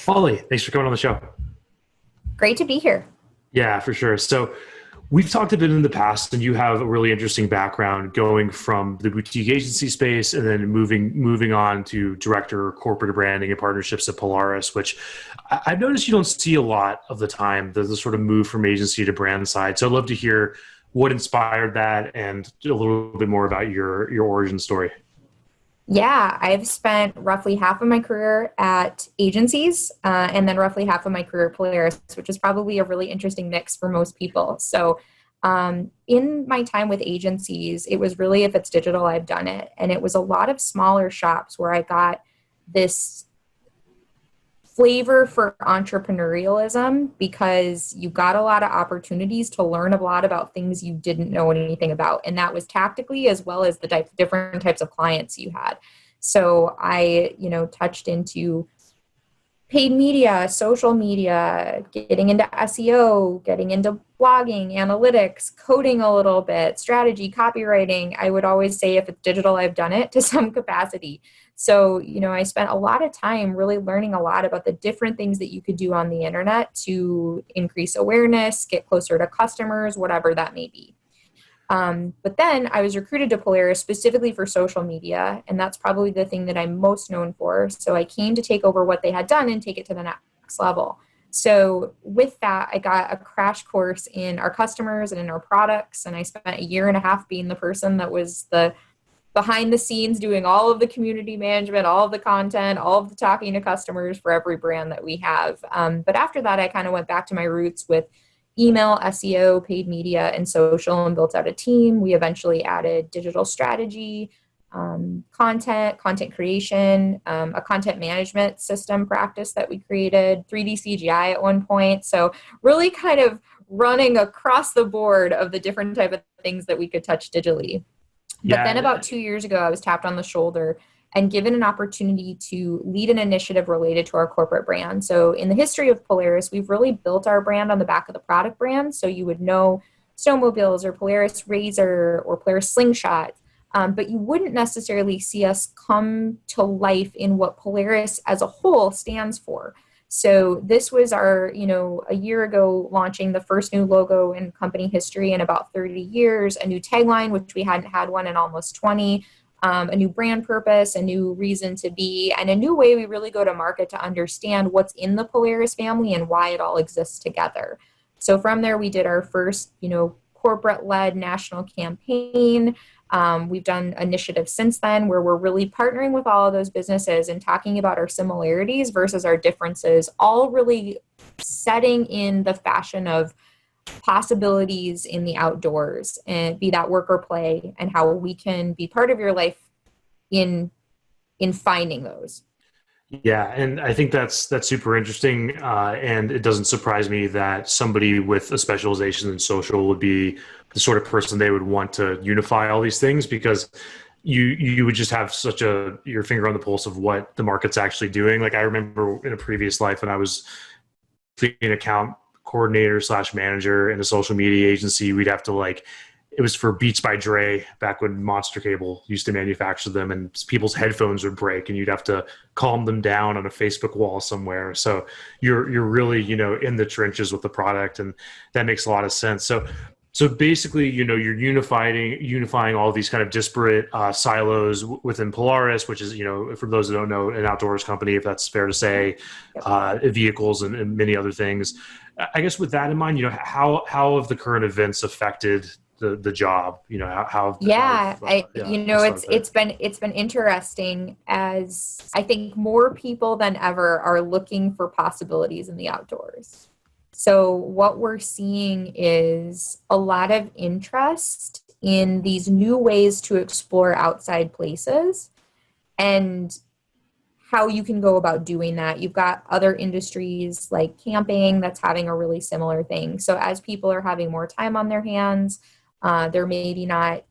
Holly, thanks for coming on the show. Great to be here. Yeah, for sure. So we've talked a bit in the past, and you have a really interesting background going from the boutique agency space and then moving on to director of corporate branding and partnerships at Polaris, which I've noticed you don't see a lot of the time, the sort of move from agency to brand side. So I'd love to hear what inspired that and a little bit more about your origin story. Yeah, I've spent roughly half of my career at agencies and then roughly half of my career at Polaris, which is probably a really interesting mix for most people. So, in my time with agencies, it was really, if it's digital, I've done it. And it was a lot of smaller shops where I got this flavor for entrepreneurialism because you got a lot of opportunities to learn a lot about things you didn't know anything about. And that was tactically as well as the different types of clients you had. So I, touched into paid media, social media, getting into SEO, getting into blogging, analytics, coding a little bit, strategy, copywriting. I would always say if it's digital, I've done it to some capacity. So, I spent a lot of time really learning a lot about the different things that you could do on the internet to increase awareness, get closer to customers, whatever that may be. But then I was recruited to Polaris specifically for social media, and that's probably the thing that I'm most known for. So I came to take over what they had done and take it to the next level. So with that, I got a crash course in our customers and in our products, and I spent a year and a half being the person that was the behind the scenes doing all of the community management, all of the content, all of the talking to customers for every brand that we have. But after that, I kind of went back to my roots with email, SEO, paid media, and social, and built out a team. We eventually added digital strategy, content creation, a content management system practice that we created, 3D CGI at one point. So really kind of running across the board of the different type of things that we could touch digitally. But then about 2 years ago, I was tapped on the shoulder and given an opportunity to lead an initiative related to our corporate brand. So in the history of Polaris, we've really built our brand on the back of the product brand. So you would know snowmobiles or Polaris Razor or Polaris Slingshot, but you wouldn't necessarily see us come to life in what Polaris as a whole stands for. So this was our, a year ago launching the first new logo in company history in about 30 years, a new tagline, which we hadn't had one in almost 20, a new brand purpose, a new reason to be, and a new way we really go to market to understand what's in the Polaris family and why it all exists together. So from there, we did our first, corporate-led national campaign. We've done initiatives since then where we're really partnering with all of those businesses and talking about our similarities versus our differences, all really setting in the fashion of possibilities in the outdoors, and be that work or play, and how we can be part of your life in finding those. Yeah, and I think that's super interesting, and it doesn't surprise me that somebody with a specialization in social would be the sort of person they would want to unify all these things, because you would just have such your finger on the pulse of what the market's actually doing. Like I remember in a previous life when I was an account coordinator / manager in a social media agency, we'd have to it was for Beats by Dre back when Monster Cable used to manufacture them, and people's headphones would break and you'd have to calm them down on a Facebook wall somewhere. So you're really, in the trenches with the product, and that makes a lot of sense. So basically, you're unifying all these kind of disparate silos within Polaris, which is, for those that don't know, an outdoors company, if that's fair to say, vehicles and many other things. I guess with that in mind, how have the current events affected the job? It's been interesting, as I think more people than ever are looking for possibilities in the outdoors. So what we're seeing is a lot of interest in these new ways to explore outside places and how you can go about doing that. You've got other industries like camping that's having a really similar thing. So as people are having more time on their hands, they're maybe not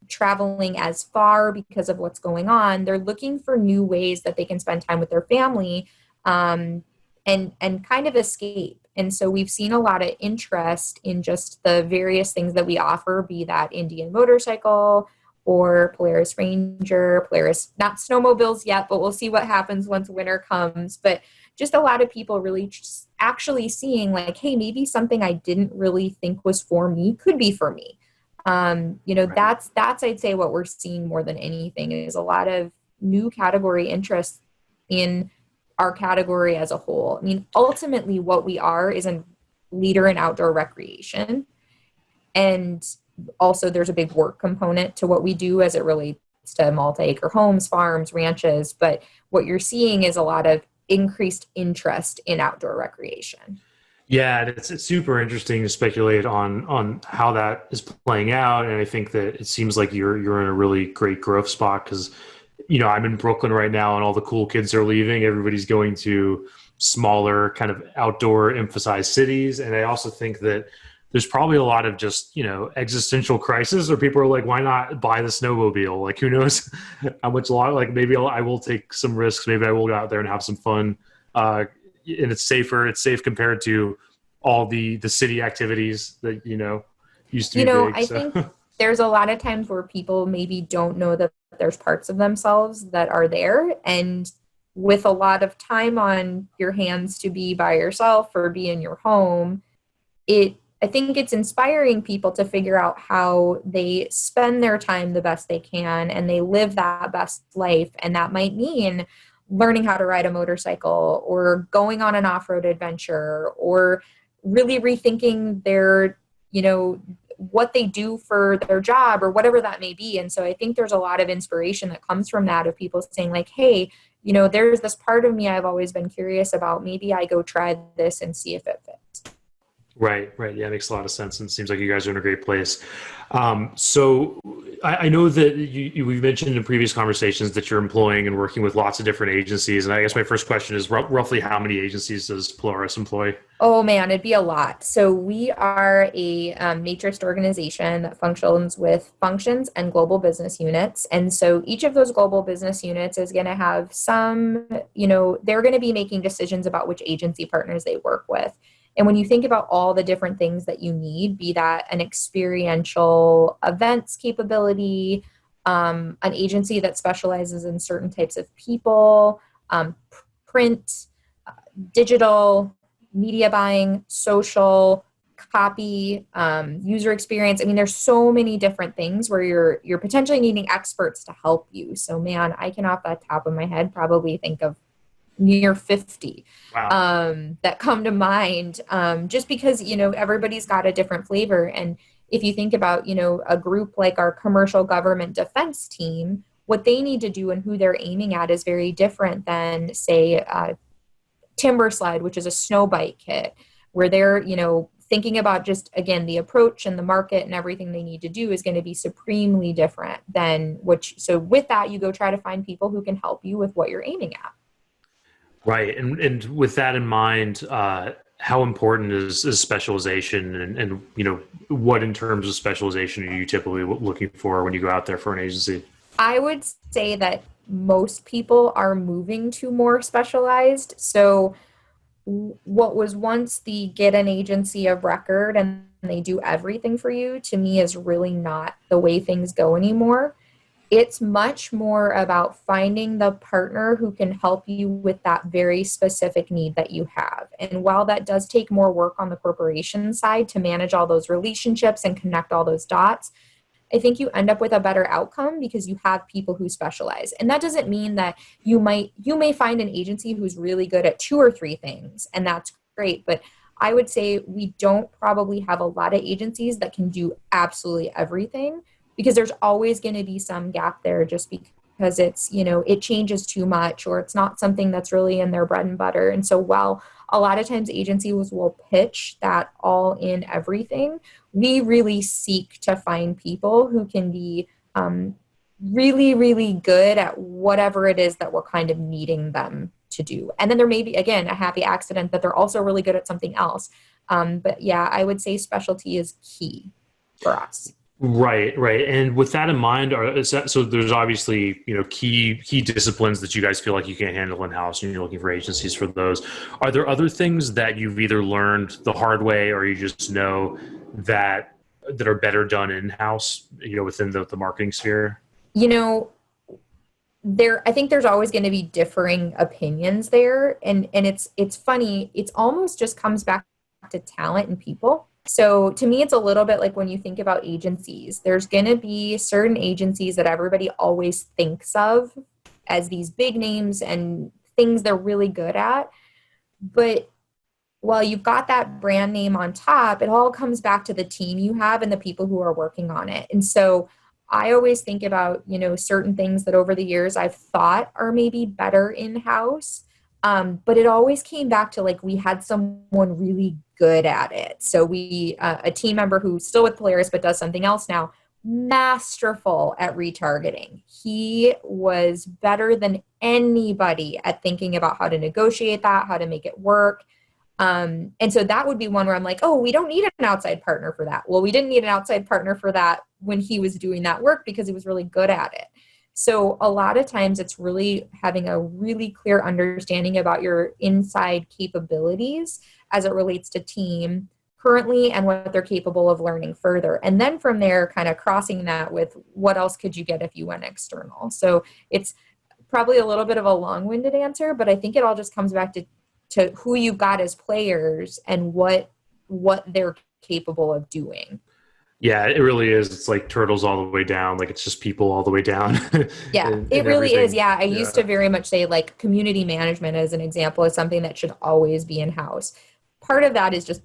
traveling as far because of what's going on. They're looking for new ways that they can spend time with their family, and kind of escape. And so we've seen a lot of interest in just the various things that we offer, be that Indian motorcycle or Polaris Ranger, Polaris, not snowmobiles yet, but we'll see what happens once winter comes. But just a lot of people really just actually seeing like, hey, maybe something I didn't really think was for me could be for me. Right. That's I'd say what we're seeing more than anything is a lot of new category interest in our category as a whole. I mean, ultimately what we are is a leader in outdoor recreation. And also there's a big work component to what we do as it relates to multi-acre homes, farms, ranches. But what you're seeing is a lot of increased interest in outdoor recreation. Yeah, and it's super interesting to speculate on how that is playing out, and I think that it seems like you're in a really great growth spot because I'm in Brooklyn right now, and all the cool kids are leaving. Everybody's going to smaller, kind of outdoor emphasized cities, and I also think that there's probably a lot of just existential crisis, or people are like, why not buy the snowmobile? Like, who knows how much long? Like, maybe I will take some risks. Maybe I will go out there and have some fun. And it's safer. It's safe compared to all the city activities that used to be big. I So think there's a lot of times where people maybe don't know that there's parts of themselves that are there. And with a lot of time on your hands to be by yourself or be in your home, I think it's inspiring people to figure out how they spend their time the best they can and they live that best life. And that might mean learning how to ride a motorcycle or going on an off-road adventure or really rethinking their, what they do for their job or whatever that may be. And so I think there's a lot of inspiration that comes from that, of people saying like, hey, there's this part of me I've always been curious about. Maybe I go try this and see if it fits. Right, right. Yeah, it makes a lot of sense. And it seems like you guys are in a great place. So I know that we've mentioned in previous conversations that you're employing and working with lots of different agencies. And I guess my first question is roughly how many agencies does Polaris employ? Oh man, it'd be a lot. So we are a matrixed organization that functions with functions and global business units. And so each of those global business units is going to have some, they're going to be making decisions about which agency partners they work with. And when you think about all the different things that you need, be that an experiential events capability, an agency that specializes in certain types of people, print, digital, media buying, social, copy, user experience. I mean, there's so many different things where you're potentially needing experts to help you. So man, I can off the top of my head probably think of near 50 Wow. that come to mind, just because everybody's got a different flavor. And if you think about a group like our commercial government defense team, what they need to do and who they're aiming at is very different than say timber slide, which is a snow bike kit, where they're thinking about just again the approach and the market and everything they need to do is going to be supremely different than so with that you go try to find people who can help you with what you're aiming at. Right. And with that in mind, how important is specialization and what in terms of specialization are you typically looking for when you go out there for an agency? I would say that most people are moving to more specialized. So what was once the get an agency of record and they do everything for you, to me is really not the way things go anymore. It's much more about finding the partner who can help you with that very specific need that you have. And while that does take more work on the corporation side to manage all those relationships and connect all those dots, I think you end up with a better outcome because you have people who specialize. And that doesn't mean that you may find an agency who's really good at 2 or 3 things, and that's great. But I would say we don't probably have a lot of agencies that can do absolutely everything, because there's always going to be some gap there just because it's, it changes too much or it's not something that's really in their bread and butter. And so while a lot of times agencies will pitch that all in everything, we really seek to find people who can be really, really good at whatever it is that we're kind of needing them to do. And then there may be, again, a happy accident that they're also really good at something else. But yeah, I would say specialty is key for us. Right, right. And with that in mind, so there's obviously, key disciplines that you guys feel like you can't handle in-house and you're looking for agencies for those. Are there other things that you've either learned the hard way or you just know that are better done in-house, within the marketing sphere? You know, I think there's always going to be differing opinions there. And it's funny. It's almost just comes back to talent and people. So to me, it's a little bit like when you think about agencies, there's going to be certain agencies that everybody always thinks of as these big names and things they're really good at. But while you've got that brand name on top, it all comes back to the team you have and the people who are working on it. And so I always think about, certain things that over the years I've thought are maybe better in-house. But it always came back to like we had someone really good at it. So a team member who's still with Polaris but does something else now, masterful at retargeting. He was better than anybody at thinking about how to negotiate that, how to make it work. And so that would be one where I'm like, oh, we don't need an outside partner for that. Well, we didn't need an outside partner for that when he was doing that work because he was really good at it. So a lot of times it's really having a really clear understanding about your inside capabilities as it relates to team currently and what they're capable of learning further. And then from there, kind of crossing that with what else could you get if you went external. So it's probably a little bit of a long-winded answer, but I think it all just comes back to who you've got as players and what they're capable of doing. Yeah, it really is. It's like turtles all the way down. Like it's just people all the way down. Yeah, it really is. Yeah, I used to very much say like community management as an example is something that should always be in-house. Part of that is just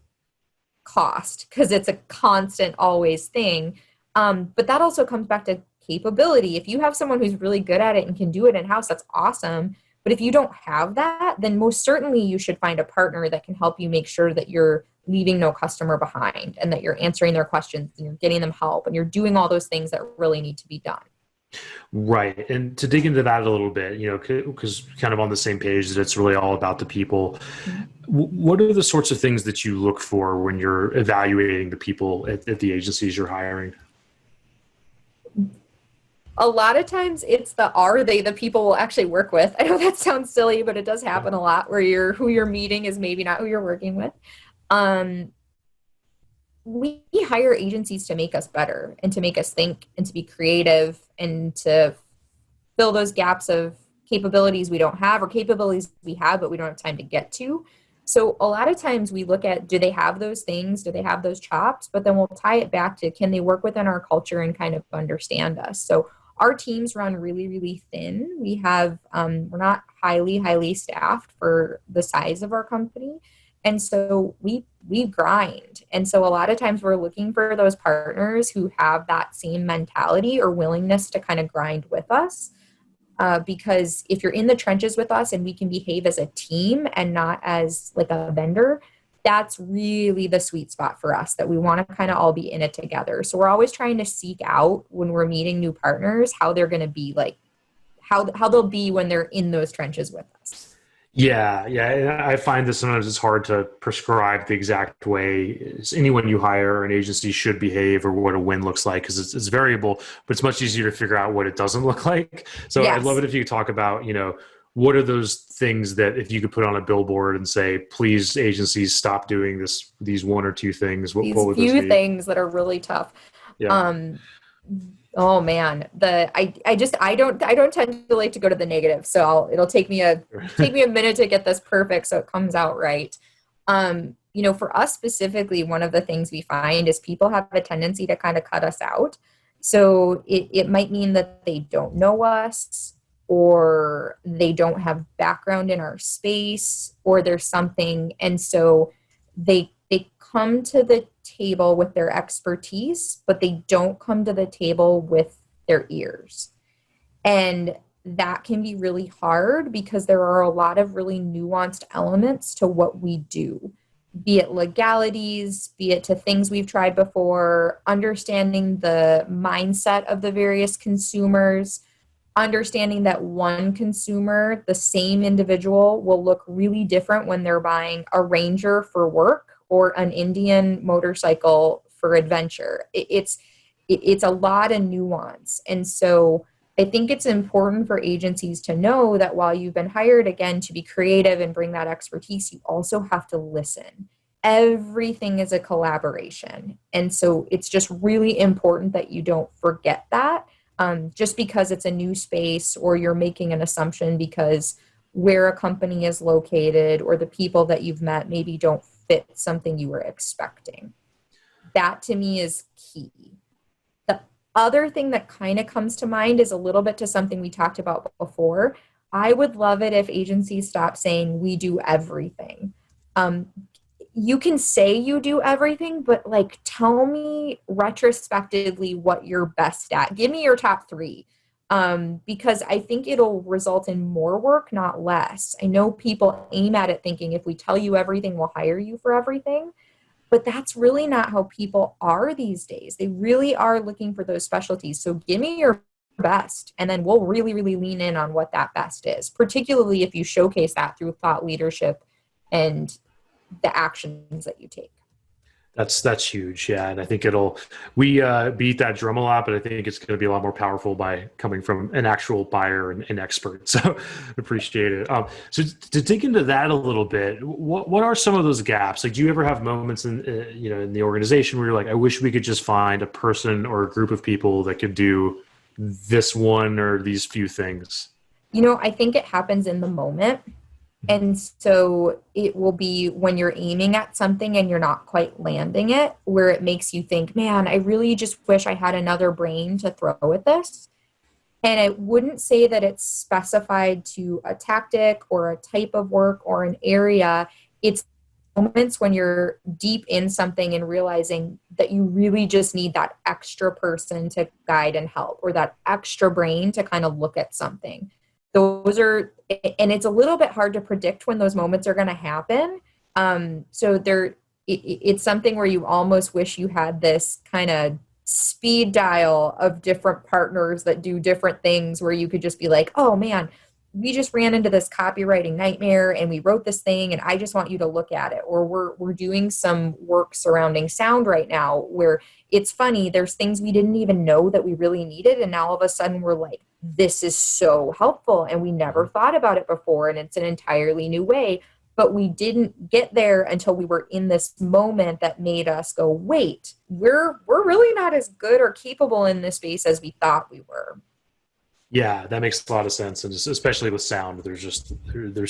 cost because it's a constant always thing. But that also comes back to capability. If you have someone who's really good at it and can do it in-house, that's awesome. But if you don't have that, then most certainly you should find a partner that can help you make sure that you're leaving no customer behind and that you're answering their questions and you're getting them help and you're doing all those things that really need to be done. Right. And to dig into that a little bit, because kind of on the same page that it's really all about the people. Mm-hmm. What are the sorts of things that you look for when you're evaluating the people at the agencies you're hiring? A lot of times it's are they the people we'll actually work with? I know that sounds silly, but it does happen a lot where who you're meeting is maybe not who you're working with. We hire agencies to make us better and to make us think and to be creative and to fill those gaps of capabilities we don't have or capabilities we have, but we don't have time to get to. So a lot of times we look at, do they have those things? Do they have those chops? But then we'll tie it back to, can they work within our culture and kind of understand us? So our teams run really, really thin. We have, we're not highly staffed for the size of our company. And so we grind. And so a lot of times we're looking for those partners who have that same mentality or willingness to kind of grind with us. Because if you're in the trenches with us and we can behave as a team and not as like a vendor, that's really the sweet spot for us, that we want to kind of all be in it together. So we're always trying to seek out when we're meeting new partners, how they're going to be like, how they'll be when they're in those trenches with us. Yeah. I find that sometimes it's hard to prescribe the exact way anyone you hire or an agency should behave or what a win looks like because it's variable, but it's much easier to figure out what it doesn't look like. So yes. I'd love it if you could talk about, what are those things that if you could put on a billboard and say, please, agencies, stop doing these one or two things. What would those be? Things that are really tough. Yeah. Oh man, I don't tend to like to go to the negative. So it'll take me a minute to get this perfect so it comes out right. For us specifically, one of the things we find is people have a tendency to kind of cut us out. So it might mean that they don't know us, or they don't have background in our space, or there's something. And so they come to the table with their expertise, but they don't come to the table with their ears. And that can be really hard because there are a lot of really nuanced elements to what we do, be it legalities, be it to things we've tried before, understanding the mindset of the various consumers, understanding that one consumer, the same individual, will look really different when they're buying a Ranger for work or an Indian motorcycle for adventure. It's a lot of nuance. And so I think it's important for agencies to know that while you've been hired again to be creative and bring that expertise, you also have to listen. Everything is a collaboration. And so it's just really important that you don't forget that. just because it's a new space, or you're making an assumption because where a company is located or the people that you've met maybe don't fit something you were expecting. That to me is key. The other thing that kind of comes to mind is a little bit to something we talked about before. I would love it if agencies stop saying we do everything. Um, you can say you do everything, but like tell me retrospectively what you're best at. Give me your top three. Because I think it'll result in more work, not less. I know people aim at it thinking if we tell you everything, we'll hire you for everything. But that's really not how people are these days. They really are looking for those specialties. So give me your best, and then we'll really, really lean in on what that best is, particularly if you showcase that through thought leadership and the actions that you take. That's huge, yeah, and I think we beat that drum a lot, but I think it's going to be a lot more powerful by coming from an actual buyer and expert. So appreciate it. So to dig into that a little bit, what are some of those gaps? Like, do you ever have moments in in the organization where you're like, I wish we could just find a person or a group of people that could do this one or these few things? I think it happens in the moment. And so it will be when you're aiming at something and you're not quite landing it, where it makes you think, man, I really just wish I had another brain to throw at this. And I wouldn't say that it's specified to a tactic or a type of work or an area. It's moments when you're deep in something and realizing that you really just need that extra person to guide and help, or that extra brain to kind of look at something. Those are, and it's a little bit hard to predict when those moments are going to happen. It's something where you almost wish you had this kind of speed dial of different partners that do different things, where you could just be like, oh man, we just ran into this copywriting nightmare and we wrote this thing and I just want you to look at it. Or we're doing some work surrounding sound right now where it's funny, there's things we didn't even know that we really needed, and now all of a sudden we're like, this is so helpful and we never thought about it before, and it's an entirely new way. But we didn't get there until we were in this moment that made us go, wait, we're really not as good or capable in this space as we thought we were. Yeah, that makes a lot of sense, and especially with sound, there's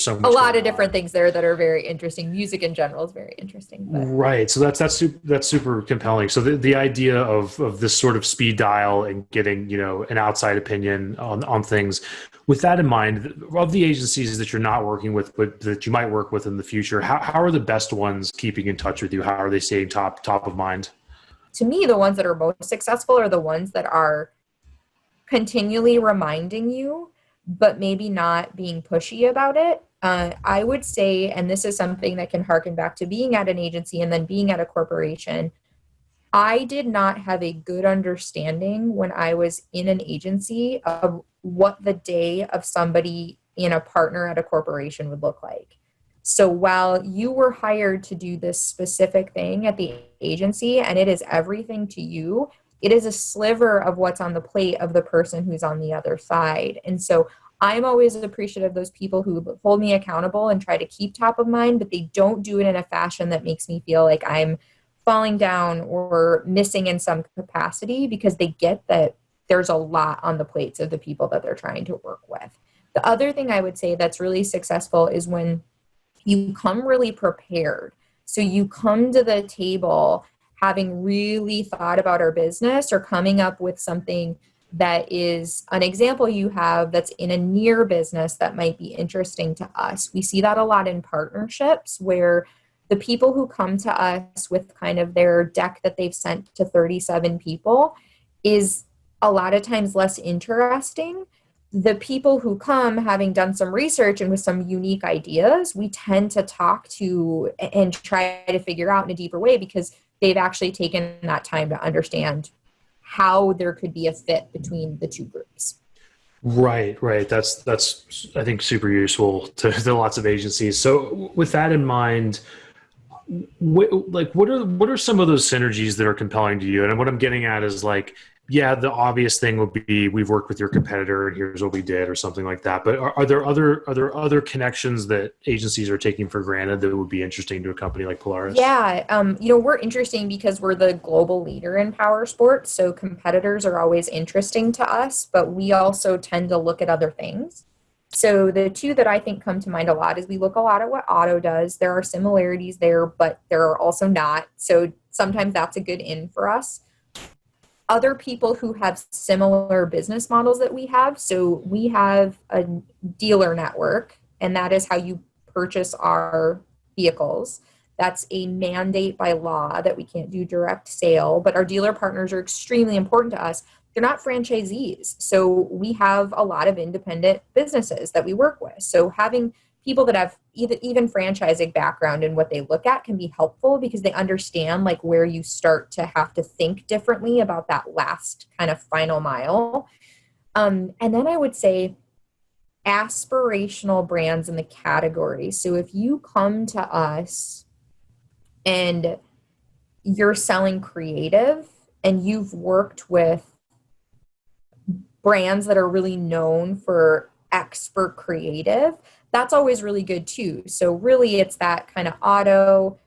so much A lot going of different on. things there that are very interesting. Music in general is very interesting. But Right. So that's super compelling. So the idea of this sort of speed dial and getting, an outside opinion on things, with that in mind, of the agencies that you're not working with, but that you might work with in the future, how are the best ones keeping in touch with you? How are they staying top of mind? to me, the ones that are most successful are the ones that are continually reminding you, but maybe not being pushy about it. I would say, and this is something that can harken back to being at an agency and then being at a corporation, I did not have a good understanding when I was in an agency of what the day of somebody in a partner at a corporation would look like. So while you were hired to do this specific thing at the agency and it is everything to you, it is a sliver of what's on the plate of the person who's on the other side. And so I'm always appreciative of those people who hold me accountable and try to keep top of mind, but they don't do it in a fashion that makes me feel like I'm falling down or missing in some capacity, because they get that there's a lot on the plates of the people that they're trying to work with. The other thing I would say that's really successful is when you come really prepared. So you come to the table having really thought about our business, or coming up with something that is an example you have that's in a near business that might be interesting to us. We see that a lot in partnerships, where the people who come to us with kind of their deck that they've sent to 37 people is a lot of times less interesting. The people who come having done some research and with some unique ideas, we tend to talk to and try to figure out in a deeper way, because they've actually taken that time to understand how there could be a fit between the two groups. Right. That's I think super useful to lots of agencies. So with that in mind, what are some of those synergies that are compelling to you? And what I'm getting at is like, Yeah, the obvious thing would be we've worked with your competitor and here's what we did or something like that. But are there other connections that agencies are taking for granted that would be interesting to a company like Polaris? Yeah, we're interesting because we're the global leader in power sports, so competitors are always interesting to us, but we also tend to look at other things. So the two that I think come to mind a lot is we look a lot at what Auto does. There are similarities there, but there are also not. So sometimes that's a good in for us. Other people who have similar business models that we have. So we have a dealer network, and that is how you purchase our vehicles. That's a mandate by law that we can't do direct sale, but our dealer partners are extremely important to us. They're not franchisees. So we have a lot of independent businesses that we work with. So having people that have even franchising background and what they look at can be helpful because they understand like where you start to have to think differently about that last kind of final mile. And then I would say aspirational brands in the category. So if you come to us and you're selling creative and you've worked with brands that are really known for expert creative, that's always really good too. So really it's that kind of Auto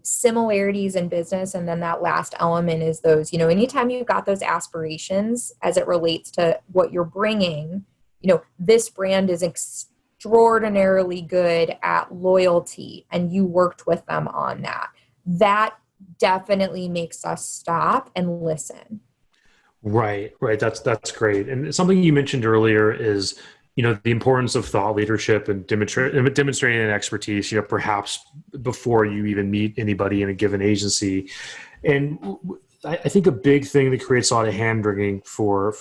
similarities in business. And then that last element is those, anytime you've got those aspirations as it relates to what you're bringing, this brand is extraordinarily good at loyalty and you worked with them on that. That definitely makes us stop and listen. Right, right. That's great. And something you mentioned earlier is, the importance of thought leadership and demonstrating an expertise, perhaps before you even meet anybody in a given agency. And I think a big thing that creates a lot of hand wringing for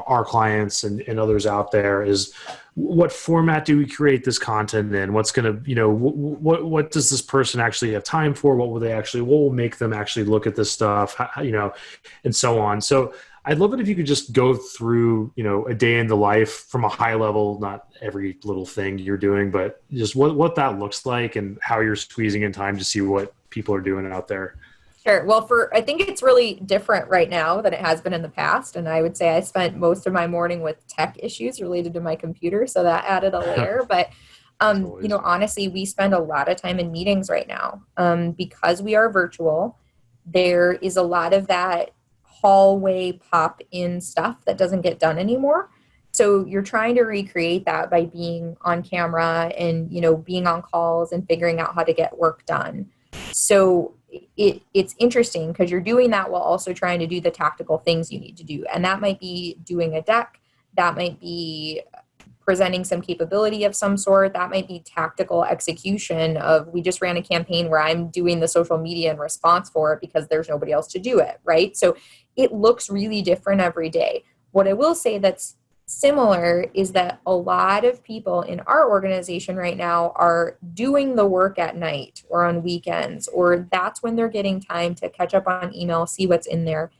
our clients and others out there is what format do we create this content in? What's going to, what does this person actually have time for? What will make them actually look at this stuff, and so on. So I'd love it if you could just go through, a day in the life from a high level, not every little thing you're doing, but just what that looks like and how you're squeezing in time to see what people are doing out there. Sure. Well, I think it's really different right now than it has been in the past. And I would say I spent most of my morning with tech issues related to my computer. So that added a layer. But, honestly, we spend a lot of time in meetings right now because we are virtual. There is a lot of that hallway pop in stuff that doesn't get done anymore. So you're trying to recreate that by being on camera and, being on calls and figuring out how to get work done. So it's interesting because you're doing that while also trying to do the tactical things you need to do. And that might be doing a deck. That might be presenting some capability of some sort. That might be tactical execution of, we just ran a campaign where I'm doing the social media in response for it because there's nobody else to do it, right? So it looks really different every day. What I will say that's similar is that a lot of people in our organization right now are doing the work at night or on weekends, or that's when they're getting time to catch up on email, see what's in there.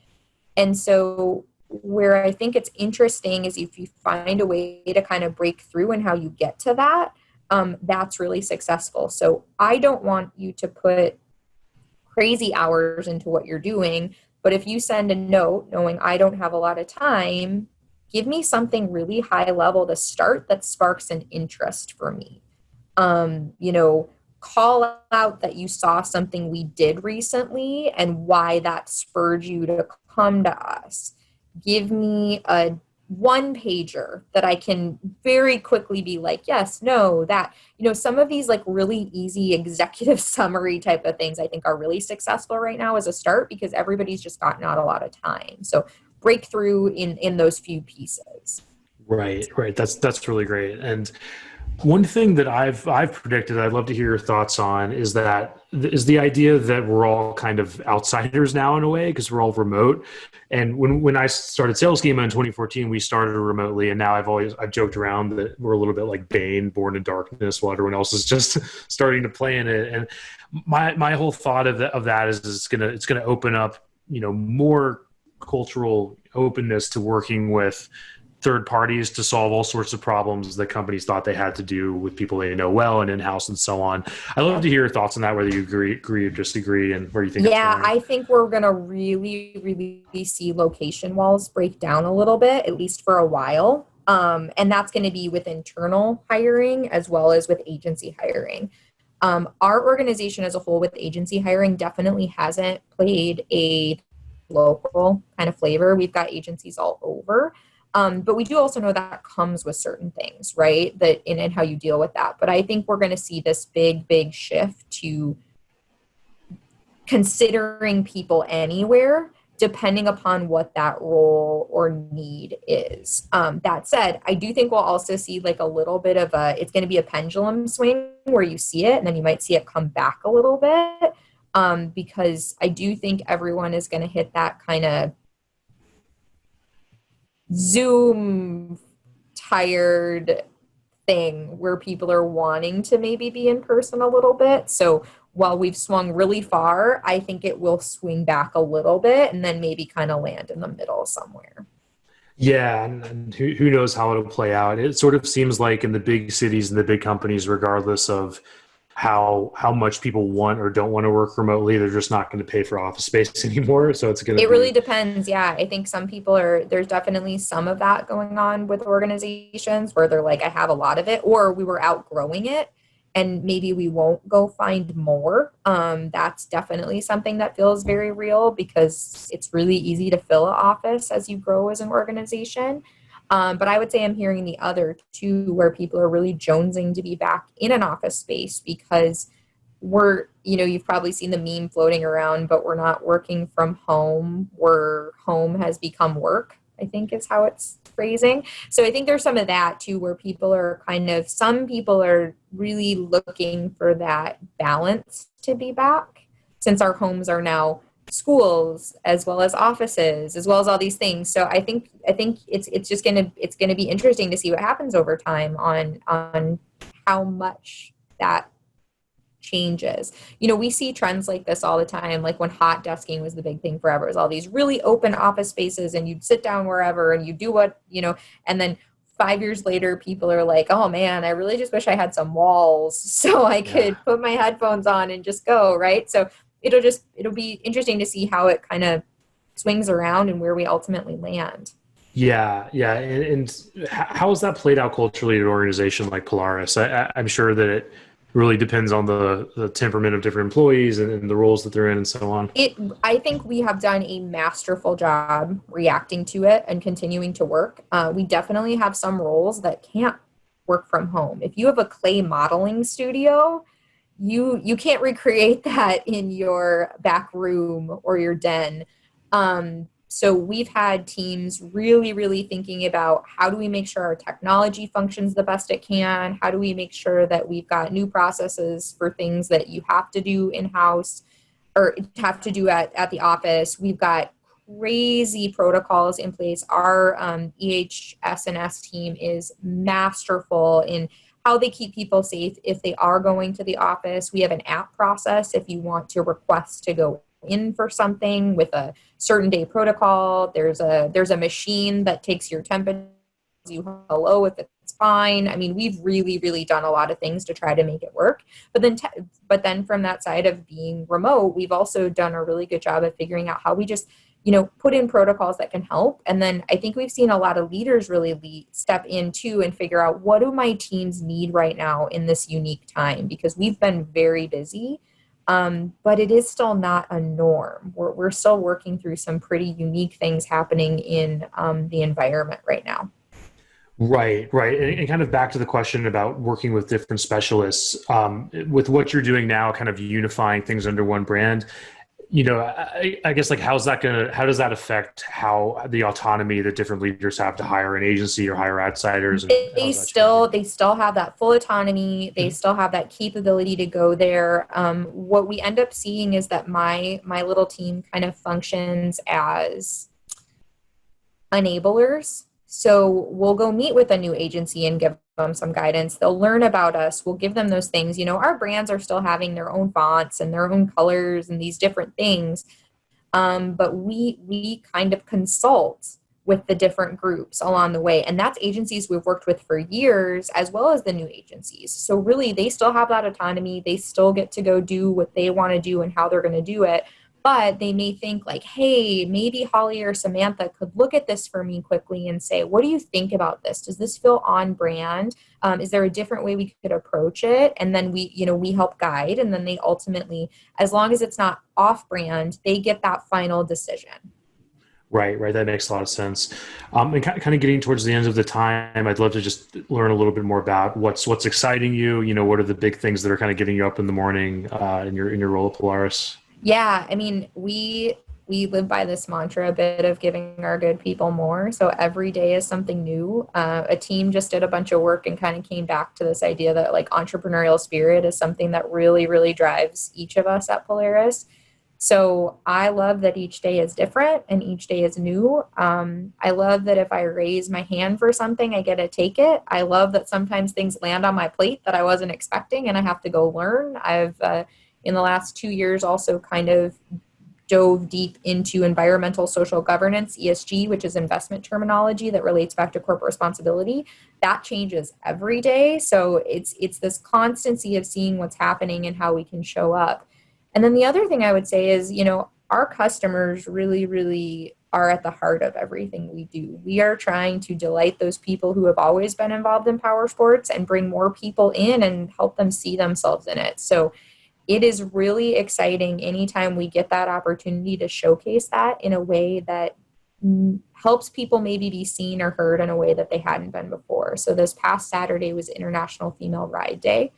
And so where I think it's interesting is if you find a way to kind of break through and how you get to that, that's really successful. So I don't want you to put crazy hours into what you're doing, but if you send a note knowing I don't have a lot of time, give me something really high level to start that sparks an interest for me. Call out that you saw something we did recently and why that spurred you to come to us. Give me a one pager that I can very quickly be like, yes, no, that, some of these like really easy executive summary type of things I think are really successful right now as a start because everybody's just got not a lot of time. So breakthrough in those few pieces. Right. That's really great. And one thing that I've predicted, I'd love to hear your thoughts on, is the idea that we're all kind of outsiders now in a way because we're all remote. And when I started Sales Schema in 2014, we started remotely, and now I've joked around that we're a little bit like Bane, born in darkness, while everyone else is just starting to play in it. And my whole thought of that is it's gonna open up more cultural openness to working with third parties to solve all sorts of problems that companies thought they had to do with people they know well and in-house and so on. I'd love to hear your thoughts on that, whether you agree or disagree, and where you think it's Yeah, going. I think we're going to really see location walls break down a little bit, at least for a while. And that's going to be with internal hiring as well as with agency hiring. Our organization as a whole with agency hiring definitely hasn't played a local kind of flavor. We've got agencies all over. But we do also know that comes with certain things, right? That in how you deal with that. But I think we're going to see this big shift to considering people anywhere, depending upon what that role or need is. That said, I do think we'll also see like a little bit of it's going to be a pendulum swing where you see it and then you might see it come back a little bit, because I do think everyone is going to hit that kind of Zoom tired thing where people are wanting to maybe be in person a little bit. So while we've swung really far, I think it will swing back a little bit and then maybe kind of land in the middle somewhere. Yeah, and who knows how it'll play out. It sort of seems like in the big cities and the big companies, regardless of how much people want or don't want to work remotely, they're just not going to pay for office space anymore. So it's going to It really be, depends. Yeah. I think some people there's definitely some of that going on with organizations where they're like, I have a lot of it, or we were outgrowing it and maybe we won't go find more. That's definitely something that feels very real because it's really easy to fill an office as you grow as an organization. But I would say I'm hearing the other two where people are really jonesing to be back in an office space because you've probably seen the meme floating around, but we're not working from home. Home has become work, I think is how it's phrasing. So I think there's some of that too, where some people are really looking for that balance to be back since our homes are now schools as well as offices as well as all these things. So I think it's gonna be interesting to see what happens over time on how much that changes. We see trends like this all the time. Like when hot desking was the big thing forever, it was all these really open office spaces and you'd sit down wherever and you do and then 5 years later, people are like, oh man, I really just wish I had some walls so I yeah. could put my headphones on and just go, right? So it'll be interesting to see how it kind of swings around and where we ultimately land. Yeah. And how has that played out culturally at an organization like Polaris? I'm sure that it really depends on the temperament of different employees and the roles that they're in and so on. I think we have done a masterful job reacting to it and continuing to work. We definitely have some roles that can't work from home. If you have a clay modeling studio, you can't recreate that in your back room or your den. So we've had teams really thinking about how do we make sure our technology functions the best it can? How do we make sure that we've got new processes for things that you have to do in-house or have to do at the office? We've got crazy protocols in place. Our EHS&S team is masterful in how they keep people safe if they are going to the office. We have an app process if you want to request to go in for something with a certain day protocol. There's a machine that takes your temperature, you hello if it's fine. I mean, we've really done a lot of things to try to make it work. But then from that side of being remote, we've also done a really good job of figuring out how we just put in protocols that can help. And then I think we've seen a lot of leaders really step in too and figure out what do my teams need right now in this unique time, because we've been very busy. But it is still not a norm. We're still working through some pretty unique things happening in the environment right now. Right. And kind of back to the question about working with different specialists, with what you're doing now, kind of unifying things under one brand. I guess like how does that affect how the autonomy that different leaders have to hire an agency or hire outsiders? And They still have that full autonomy. They still have that capability to go there. What we end up seeing is that my little team kind of functions as enablers. So we'll go meet with a new agency and give them some guidance. They'll learn about us. We'll give them those things. Our brands are still having their own fonts and their own colors and these different things. But we kind of consult with the different groups along the way. And that's agencies we've worked with for years, as well as the new agencies. So really, they still have that autonomy. They still get to go do what they want to do and how they're going to do it. But they may think like, hey, maybe Holly or Samantha could look at this for me quickly and say, what do you think about this? Does this feel on brand? Is there a different way we could approach it? And then we help guide. And then they ultimately, as long as it's not off brand, they get that final decision. Right. That makes a lot of sense. And kind of getting towards the end of the time, I'd love to just learn a little bit more about what's exciting you. What are the big things that are kind of getting you up in the morning in your role at Polaris? Yeah, I mean, we live by this mantra a bit of giving our good people more. So every day is something new. A team just did a bunch of work and kind of came back to this idea that like entrepreneurial spirit is something that really, really drives each of us at Polaris. So I love that each day is different and each day is new. I love that if I raise my hand for something, I get to take it. I love that sometimes things land on my plate that I wasn't expecting and I have to go learn. I've in the last 2 years also kind of dove deep into environmental social governance, ESG, which is investment terminology that relates back to corporate responsibility. That changes every day. So it's this constancy of seeing what's happening and how we can show up. And then the other thing I would say is, our customers really, really are at the heart of everything we do. We are trying to delight those people who have always been involved in power sports and bring more people in and help them see themselves in it. So it is really exciting anytime we get that opportunity to showcase that in a way that helps people maybe be seen or heard in a way that they hadn't been before. So this past Saturday was International Female Ride Day.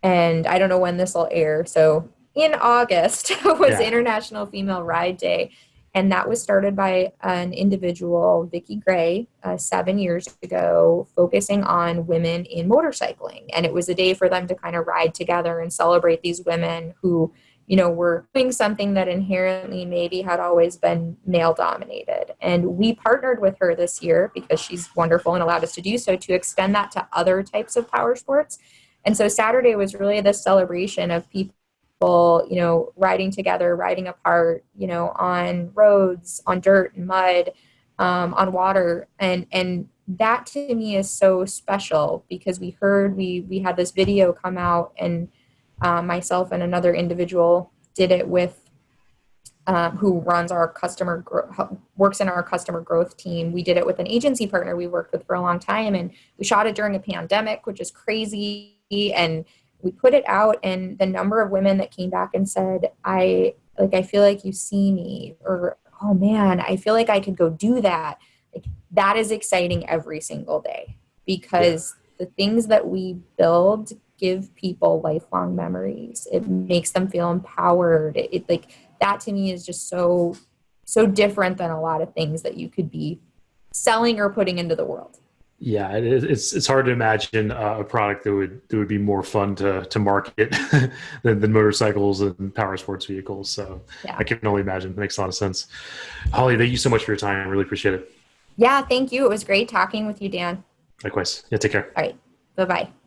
And I don't know when this will air. So in August was International Female Ride Day. And that was started by an individual, Vicki Gray, 7 years ago, focusing on women in motorcycling. And it was a day for them to kind of ride together and celebrate these women who, were doing something that inherently maybe had always been male dominated. And we partnered with her this year because she's wonderful and allowed us to do so, to extend that to other types of power sports. And so Saturday was really this celebration of people, riding together, riding apart, on roads, on dirt and mud, on water. And that to me is so special because we had this video come out, and myself and another individual did it with, who runs our works in our customer growth team. We did it with an agency partner we worked with for a long time, and we shot it during a pandemic, which is crazy. And we put it out, and the number of women that came back and said, I feel like you see me, or, oh man, I feel like I could go do that. Like, that is exciting every single day, because the things that we build give people lifelong memories. It makes them feel empowered. It like, that to me is just so different than a lot of things that you could be selling or putting into the world. Yeah, it's hard to imagine a product that would be more fun to market than motorcycles and power sports vehicles. So I can only imagine. It makes a lot of sense. Holly, thank you so much for your time. I really appreciate it. Yeah, thank you. It was great talking with you, Dan. Likewise. Yeah, take care. All right. Bye-bye.